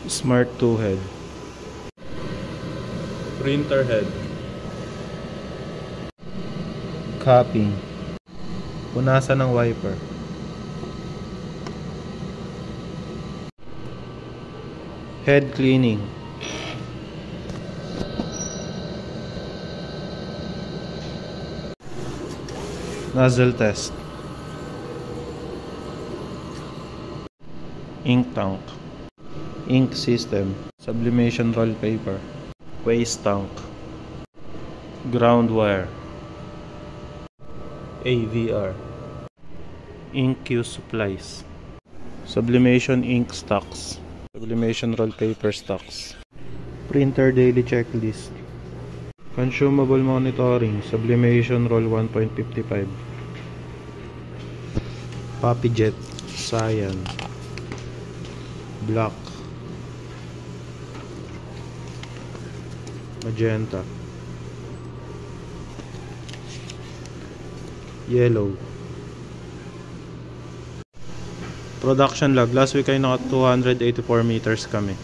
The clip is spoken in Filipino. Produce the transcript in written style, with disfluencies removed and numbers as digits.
Smart 2 head. Printer head. Capping. Punasan ng wiper. Head cleaning. Nozzle test. Ink tank. Ink system. Sublimation roll paper. Waste tank. Ground wire. AVR. Ink queue supplies. Sublimation ink stocks. Sublimation roll paper stocks. Printer daily checklist. Consumable monitoring. Sublimation roll 1.55. PapiJet. Cyan. Black. Magenta. Yellow. Production log. Last week ay naka 284 meters kami.